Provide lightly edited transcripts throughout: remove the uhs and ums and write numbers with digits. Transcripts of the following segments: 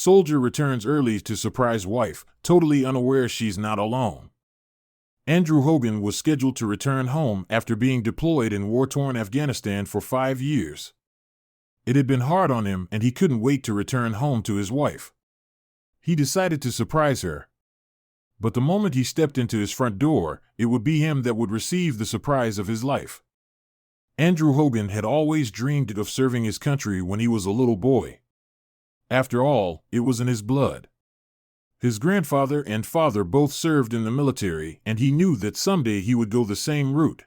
Soldier returns early to surprise wife, totally unaware she's not alone. Andrew Hogan was scheduled to return home after being deployed in war-torn Afghanistan for 5 years. It had been hard on him and he couldn't wait to return home to his wife. He decided to surprise her. But the moment he stepped into his front door, it would be him that would receive the surprise of his life. Andrew Hogan had always dreamed of serving his country when he was a little boy. After all, it was in his blood. His grandfather and father both served in the military, and he knew that someday he would go the same route.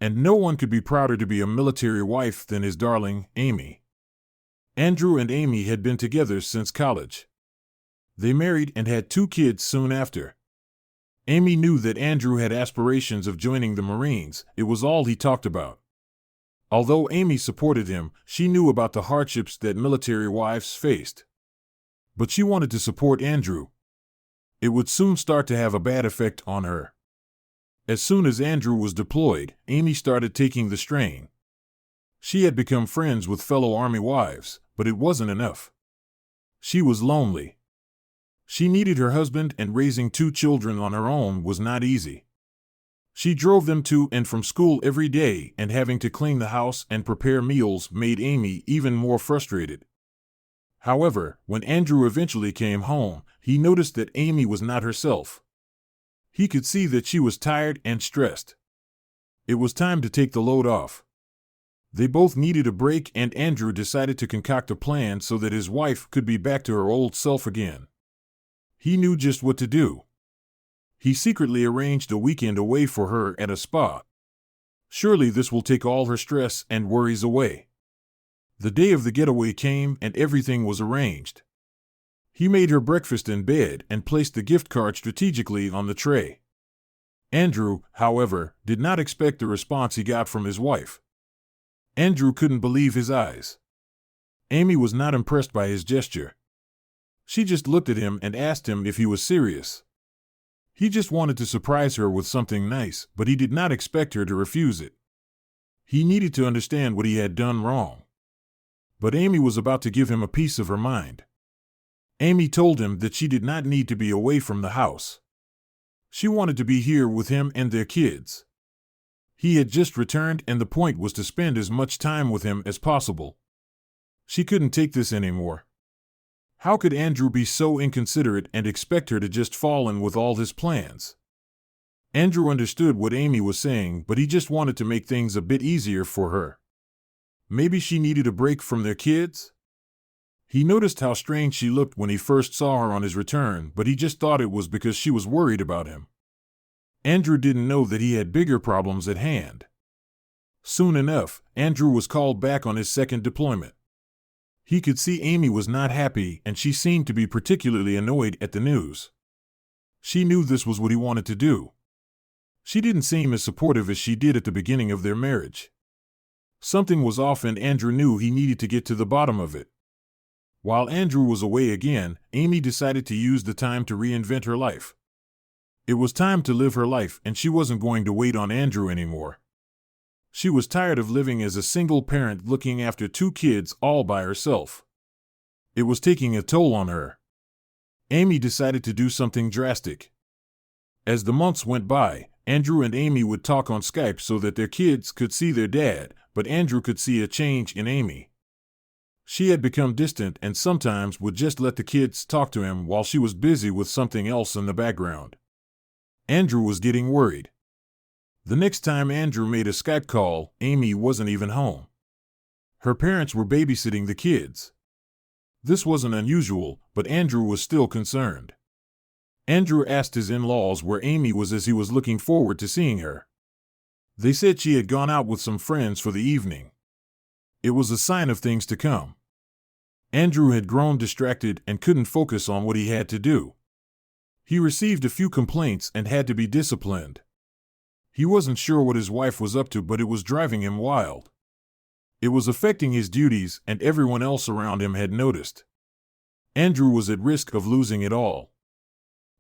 And no one could be prouder to be a military wife than his darling, Amy. Andrew and Amy had been together since college. They married and had 2 kids soon after. Amy knew that Andrew had aspirations of joining the Marines. It was all he talked about. Although Amy supported him, she knew about the hardships that military wives faced. But she wanted to support Andrew. It would soon start to have a bad effect on her. As soon as Andrew was deployed, Amy started taking the strain. She had become friends with fellow Army wives, but it wasn't enough. She was lonely. She needed her husband, and raising 2 children on her own was not easy. She drove them to and from school every day, and having to clean the house and prepare meals made Amy even more frustrated. However, when Andrew eventually came home, he noticed that Amy was not herself. He could see that she was tired and stressed. It was time to take the load off. They both needed a break, and Andrew decided to concoct a plan so that his wife could be back to her old self again. He knew just what to do. He secretly arranged a weekend away for her at a spa. Surely this will take all her stress and worries away. The day of the getaway came and everything was arranged. He made her breakfast in bed and placed the gift card strategically on the tray. Andrew, however, did not expect the response he got from his wife. Andrew couldn't believe his eyes. Amy was not impressed by his gesture. She just looked at him and asked him if he was serious. He just wanted to surprise her with something nice, but he did not expect her to refuse it. He needed to understand what he had done wrong. But Amy was about to give him a piece of her mind. Amy told him that she did not need to be away from the house. She wanted to be here with him and their kids. He had just returned, and the point was to spend as much time with him as possible. She couldn't take this anymore. How could Andrew be so inconsiderate and expect her to just fall in with all his plans? Andrew understood what Amy was saying, but he just wanted to make things a bit easier for her. Maybe she needed a break from their kids? He noticed how strange she looked when he first saw her on his return, but he just thought it was because she was worried about him. Andrew didn't know that he had bigger problems at hand. Soon enough, Andrew was called back on his second deployment. He could see Amy was not happy, and she seemed to be particularly annoyed at the news. She knew this was what he wanted to do. She didn't seem as supportive as she did at the beginning of their marriage. Something was off, and Andrew knew he needed to get to the bottom of it. While Andrew was away again, Amy decided to use the time to reinvent her life. It was time to live her life, and she wasn't going to wait on Andrew anymore. She was tired of living as a single parent looking after 2 kids all by herself. It was taking a toll on her. Amy decided to do something drastic. As the months went by, Andrew and Amy would talk on Skype so that their kids could see their dad, but Andrew could see a change in Amy. She had become distant and sometimes would just let the kids talk to him while she was busy with something else in the background. Andrew was getting worried. The next time Andrew made a Skype call, Amy wasn't even home. Her parents were babysitting the kids. This wasn't unusual, but Andrew was still concerned. Andrew asked his in-laws where Amy was, as he was looking forward to seeing her. They said she had gone out with some friends for the evening. It was a sign of things to come. Andrew had grown distracted and couldn't focus on what he had to do. He received a few complaints and had to be disciplined. He wasn't sure what his wife was up to, but it was driving him wild. It was affecting his duties, and everyone else around him had noticed. Andrew was at risk of losing it all.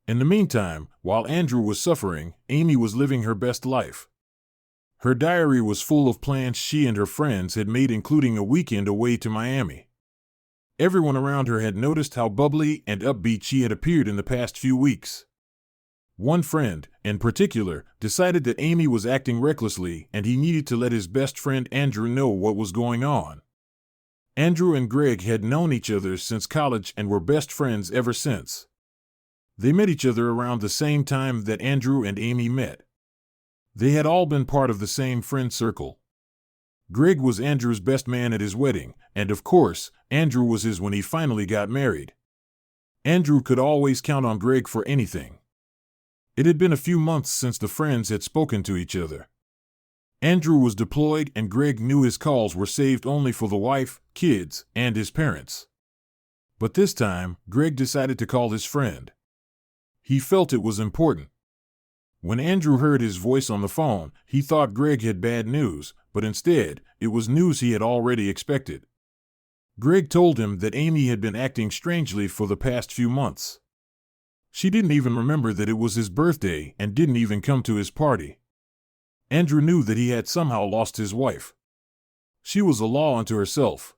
In the meantime, while Andrew was suffering, Amy was living her best life. Her diary was full of plans she and her friends had made, including a weekend away to Miami. Everyone around her had noticed how bubbly and upbeat she had appeared in the past few weeks. One friend, in particular, decided that Amy was acting recklessly and he needed to let his best friend Andrew know what was going on. Andrew and Greg had known each other since college and were best friends ever since. They met each other around the same time that Andrew and Amy met. They had all been part of the same friend circle. Greg was Andrew's best man at his wedding, and of course, Andrew was his when he finally got married. Andrew could always count on Greg for anything. It had been a few months since the friends had spoken to each other. Andrew was deployed and Greg knew his calls were saved only for the wife, kids, and his parents. But this time, Greg decided to call his friend. He felt it was important. When Andrew heard his voice on the phone, he thought Greg had bad news, but instead, it was news he had already expected. Greg told him that Amy had been acting strangely for the past few months. She didn't even remember that it was his birthday and didn't even come to his party. Andrew knew that he had somehow lost his wife. She was a law unto herself.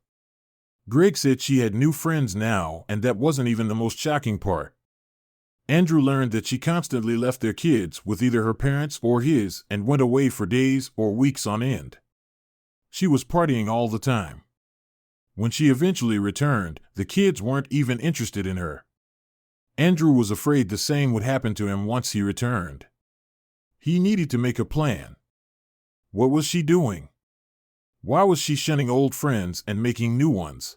Greg said she had new friends now, and that wasn't even the most shocking part. Andrew learned that she constantly left their kids with either her parents or his and went away for days or weeks on end. She was partying all the time. When she eventually returned, the kids weren't even interested in her. Andrew was afraid the same would happen to him once he returned. He needed to make a plan. What was she doing? Why was she shunning old friends and making new ones?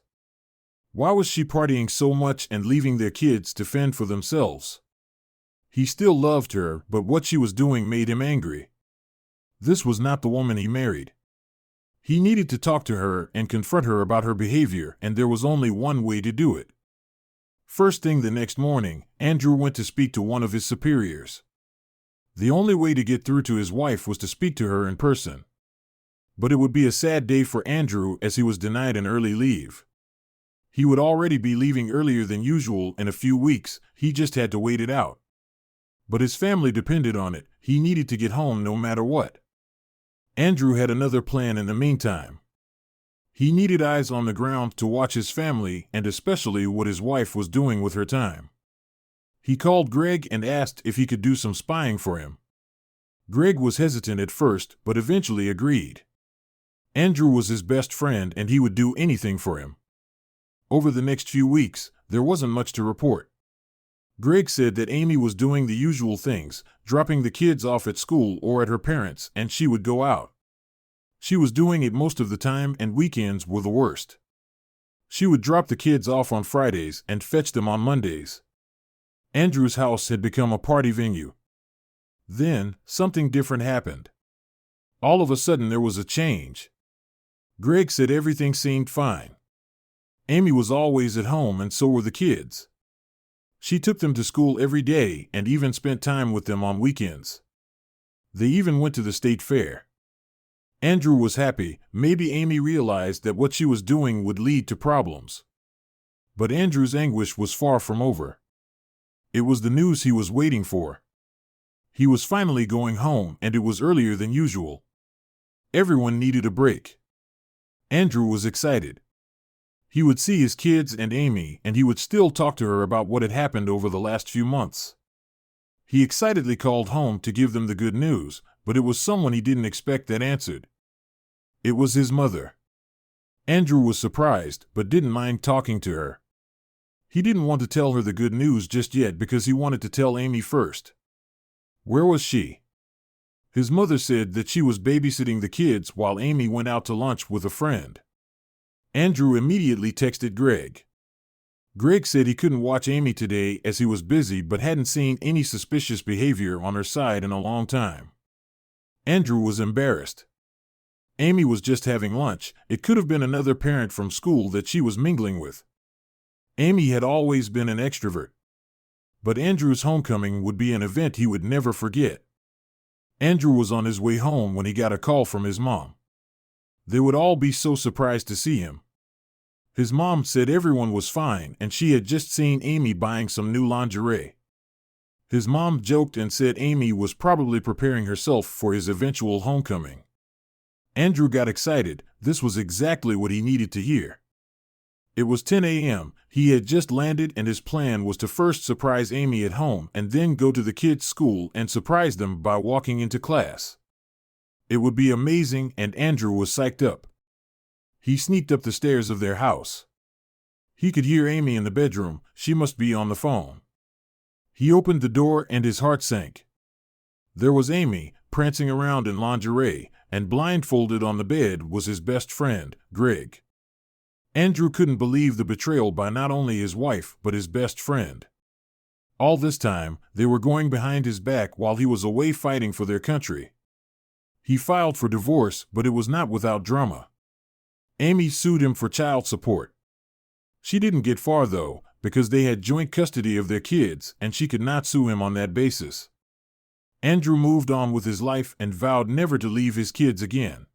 Why was she partying so much and leaving their kids to fend for themselves? He still loved her, but what she was doing made him angry. This was not the woman he married. He needed to talk to her and confront her about her behavior, and there was only one way to do it. First thing the next morning, Andrew went to speak to one of his superiors. The only way to get through to his wife was to speak to her in person. But it would be a sad day for Andrew as he was denied an early leave. He would already be leaving earlier than usual in a few weeks, he just had to wait it out. But his family depended on it, he needed to get home no matter what. Andrew had another plan in the meantime. He needed eyes on the ground to watch his family and especially what his wife was doing with her time. He called Greg and asked if he could do some spying for him. Greg was hesitant at first, but eventually agreed. Andrew was his best friend and he would do anything for him. Over the next few weeks, there wasn't much to report. Greg said that Amy was doing the usual things, dropping the kids off at school or at her parents', and she would go out. She was doing it most of the time and weekends were the worst. She would drop the kids off on Fridays and fetch them on Mondays. Andrew's house had become a party venue. Then, something different happened. All of a sudden there was a change. Greg said everything seemed fine. Amy was always at home and so were the kids. She took them to school every day and even spent time with them on weekends. They even went to the state fair. Andrew was happy. Maybe Amy realized that what she was doing would lead to problems. But Andrew's anguish was far from over. It was the news he was waiting for. He was finally going home and it was earlier than usual. Everyone needed a break. Andrew was excited. He would see his kids and Amy, and he would still talk to her about what had happened over the last few months. He excitedly called home to give them the good news, but it was someone he didn't expect that answered. It was his mother. Andrew was surprised, but didn't mind talking to her. He didn't want to tell her the good news just yet because he wanted to tell Amy first. Where was she? His mother said that she was babysitting the kids while Amy went out to lunch with a friend. Andrew immediately texted Greg. Greg said he couldn't watch Amy today as he was busy but hadn't seen any suspicious behavior on her side in a long time. Andrew was embarrassed. Amy was just having lunch. It could have been another parent from school that she was mingling with. Amy had always been an extrovert. But Andrew's homecoming would be an event he would never forget. Andrew was on his way home when he got a call from his mom. They would all be so surprised to see him. His mom said everyone was fine and she had just seen Amy buying some new lingerie. His mom joked and said Amy was probably preparing herself for his eventual homecoming. Andrew got excited. This was exactly what he needed to hear. It was 10 a.m. He had just landed, and his plan was to first surprise Amy at home and then go to the kids' school and surprise them by walking into class. It would be amazing, and Andrew was psyched up. He sneaked up the stairs of their house. He could hear Amy in the bedroom. She must be on the phone. He opened the door and his heart sank. There was Amy, prancing around in lingerie, and blindfolded on the bed was his best friend, Greg. Andrew couldn't believe the betrayal by not only his wife but his best friend. All this time, they were going behind his back while he was away fighting for their country. He filed for divorce, but it was not without drama. Amy sued him for child support. She didn't get far, though, because they had joint custody of their kids, and she could not sue him on that basis. Andrew moved on with his life and vowed never to leave his kids again.